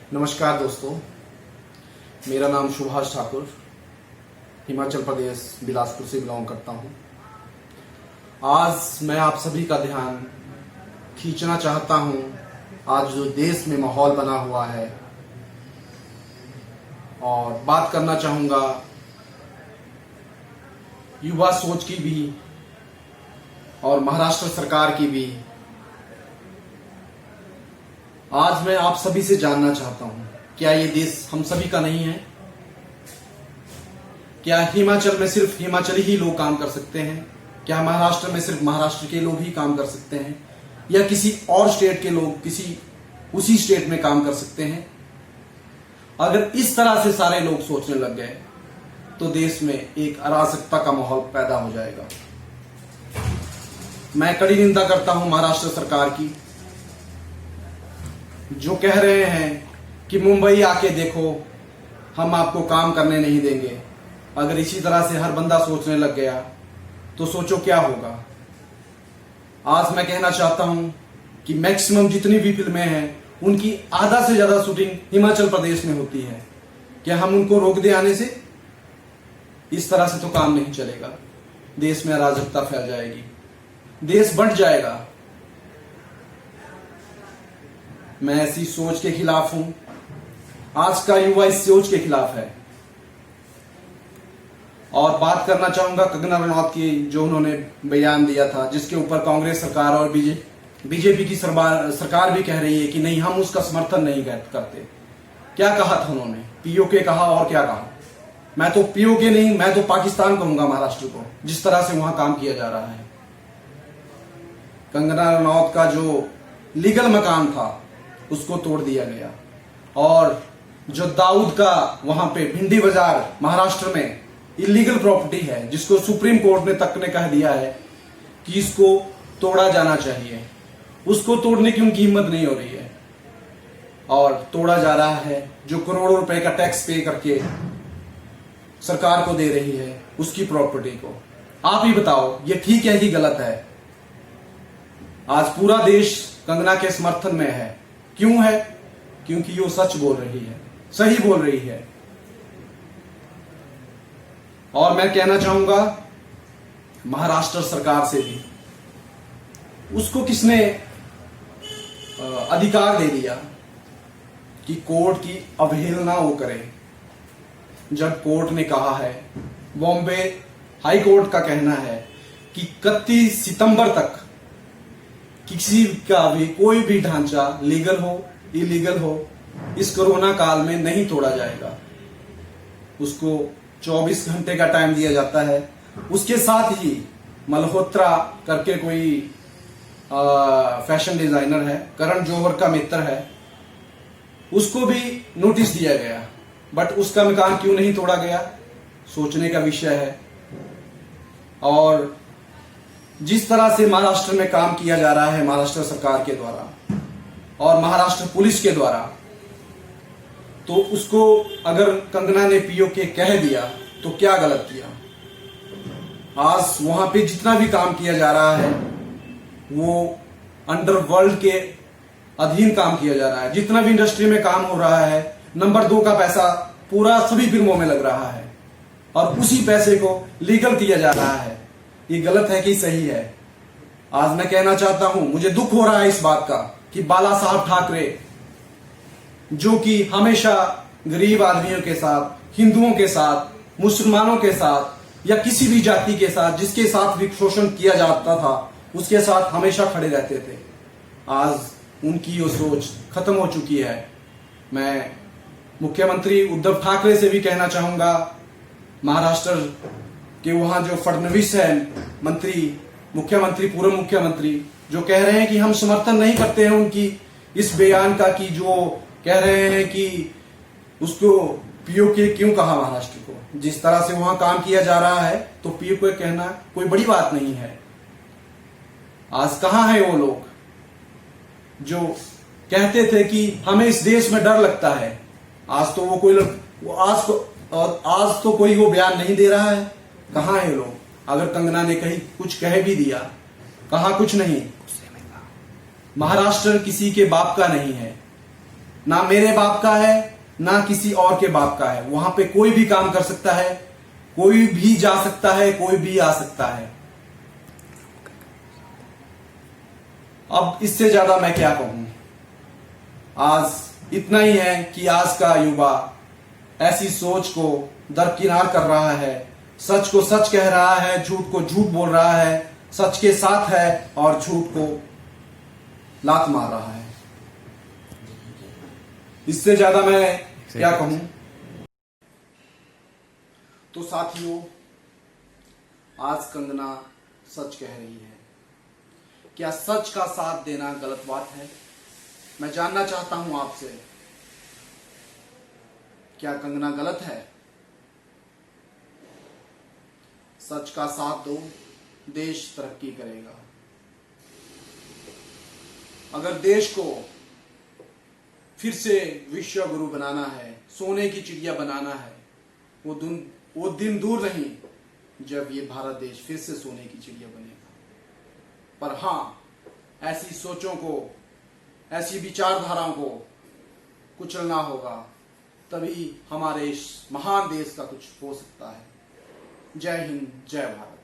नमस्कार दोस्तों, मेरा नाम सुभाष ठाकुर, हिमाचल प्रदेश बिलासपुर से बिलोंग करता हूं। आज मैं आप सभी का ध्यान खींचना चाहता हूं आज जो देश में माहौल बना हुआ है, और बात करना चाहूंगा युवा सोच की भी और महाराष्ट्र सरकार की भी। आज मैं आप सभी से जानना चाहता हूं, क्या ये देश हम सभी का नहीं है? क्या हिमाचल में सिर्फ हिमाचली ही लोग काम कर सकते हैं? क्या महाराष्ट्र में सिर्फ महाराष्ट्र के लोग ही काम कर सकते हैं, या किसी और स्टेट के लोग किसी उसी स्टेट में काम कर सकते हैं? अगर इस तरह से सारे लोग सोचने लग गए तो देश में एक अराजकता का माहौल पैदा हो जाएगा। मैं कड़ी निंदा करता हूं महाराष्ट्र सरकार की, जो कह रहे हैं कि मुंबई आके देखो, हम आपको काम करने नहीं देंगे। अगर इसी तरह से हर बंदा सोचने लग गया तो सोचो क्या होगा। आज मैं कहना चाहता हूं कि मैक्सिमम जितनी भी फिल्में हैं उनकी आधा से ज्यादा शूटिंग हिमाचल प्रदेश में होती है। क्या हम उनको रोक दे आने से? इस तरह से तो काम नहीं चलेगा। देश में अराजकता फैल जाएगी, देश बंट जाएगा। मैं ऐसी सोच के खिलाफ हूं। आज का युवा इस सोच के खिलाफ है। और बात करना चाहूंगा कंगना रनौत की, जो उन्होंने बयान दिया था, जिसके ऊपर कांग्रेस सरकार और बीजेपी की सरकार भी कह रही है कि नहीं, हम उसका समर्थन नहीं करते। क्या कहा था उन्होंने? पीओके कहा, और क्या कहा? मैं तो पीओके नहीं, मैं तो पाकिस्तान कहूंगा महाराष्ट्र को, जिस तरह से वहां काम किया जा रहा है। कंगना रनौत का जो लीगल मकान था उसको तोड़ दिया गया, और जो दाऊद का वहां पे भिंडी बाजार महाराष्ट्र में इलीगल प्रॉपर्टी है, जिसको सुप्रीम कोर्ट ने तक ने कह दिया है कि इसको तोड़ा जाना चाहिए, उसको तोड़ने की उनकी हिम्मत नहीं हो रही है, और तोड़ा जा रहा है। जो करोड़ों रुपए का टैक्स पे करके सरकार को दे रही है उसकी प्रॉपर्टी को। आप ही बताओ, ये ठीक है कि गलत है? आज पूरा देश कंगना के समर्थन में है। क्यों है? क्योंकि वो सच बोल रही है, सही बोल रही है। और मैं कहना चाहूंगा महाराष्ट्र सरकार से भी, उसको किसने अधिकार दे दिया कि कोर्ट की अवहेलना वो करे? जब कोर्ट ने कहा है, बॉम्बे हाई कोर्ट का कहना है कि 31 सितंबर तक किसी का भी कोई भी ढांचा लीगल हो इलीगल हो इस कोरोना काल में नहीं तोड़ा जाएगा। उसको 24 घंटे का टाइम दिया जाता है। उसके साथ ही मल्होत्रा करके कोई फैशन डिजाइनर है, करण जौहर का मित्र है, उसको भी नोटिस दिया गया, बट उसका मकान क्यों नहीं तोड़ा गया? सोचने का विषय है। और जिस तरह से महाराष्ट्र में काम किया जा रहा है महाराष्ट्र सरकार के द्वारा और महाराष्ट्र पुलिस के द्वारा, तो उसको अगर कंगना ने पीओके कह दिया तो क्या गलत किया? आज वहां पे जितना भी काम किया जा रहा है वो अंडरवर्ल्ड के अधीन काम किया जा रहा है। जितना भी इंडस्ट्री में काम हो रहा है, नंबर 2 का पैसा पूरा सभी फिल्मों में लग रहा है, और उसी पैसे को लीगल किया जा रहा है। ये गलत है कि सही है? आज मैं कहना चाहता हूं, मुझे दुख हो रहा है इस बात का कि बाला साहब ठाकरे, जो कि हमेशा गरीब आदमियों के साथ, हिंदुओं के साथ, मुसलमानों के साथ, या किसी भी जाति के साथ जिसके साथ भी शोषण किया जाता था, उसके साथ हमेशा खड़े रहते थे, आज उनकी वो सोच खत्म हो चुकी है। मैं मुख्यमंत्री उद्धव ठाकरे से भी कहना चाहूंगा, महाराष्ट्र के वहां जो फडणवीस है मुख्यमंत्री, पूर्व मुख्यमंत्री, जो कह रहे हैं कि हम समर्थन नहीं करते हैं उनकी इस बयान का, कि जो कह रहे हैं कि उसको पीओके क्यों कहा महाराष्ट्र को। जिस तरह से वहां काम किया जा रहा है तो पीओके कहना कोई बड़ी बात नहीं है। आज कहां है वो लोग जो कहते थे कि हमें इस देश में डर लगता है? आज तो वो कोई आज तो कोई वो बयान नहीं दे रहा है। कहां है लोग? अगर कंगना ने कहीं कुछ कह भी दिया, कहा कुछ नहीं। महाराष्ट्र किसी के बाप का नहीं है। ना मेरे बाप का है ना किसी और के बाप का है। वहां पे कोई भी काम कर सकता है, कोई भी जा सकता है, कोई भी आ सकता है। अब इससे ज्यादा मैं क्या कहूं। आज इतना ही है कि आज का युवा ऐसी सोच को दरकिनार कर रहा है, सच को सच कह रहा है, झूठ को झूठ बोल रहा है, सच के साथ है और झूठ को लात मार रहा है। इससे ज्यादा मैं क्या कहूं। तो साथियों, आज कंगना सच कह रही है। क्या सच का साथ देना गलत बात है? मैं जानना चाहता हूं आपसे, क्या कंगना गलत है? सच का साथ दो, देश तरक्की करेगा। अगर देश को फिर से विश्व गुरु बनाना है, सोने की चिड़िया बनाना है, वो दिन दूर नहीं जब ये भारत देश फिर से सोने की चिड़िया बनेगा। पर हां, ऐसी सोचों को, ऐसी विचारधाराओं को कुचलना होगा, तभी हमारे इस महान देश का कुछ हो सकता है। जय हिंद, जय भारत।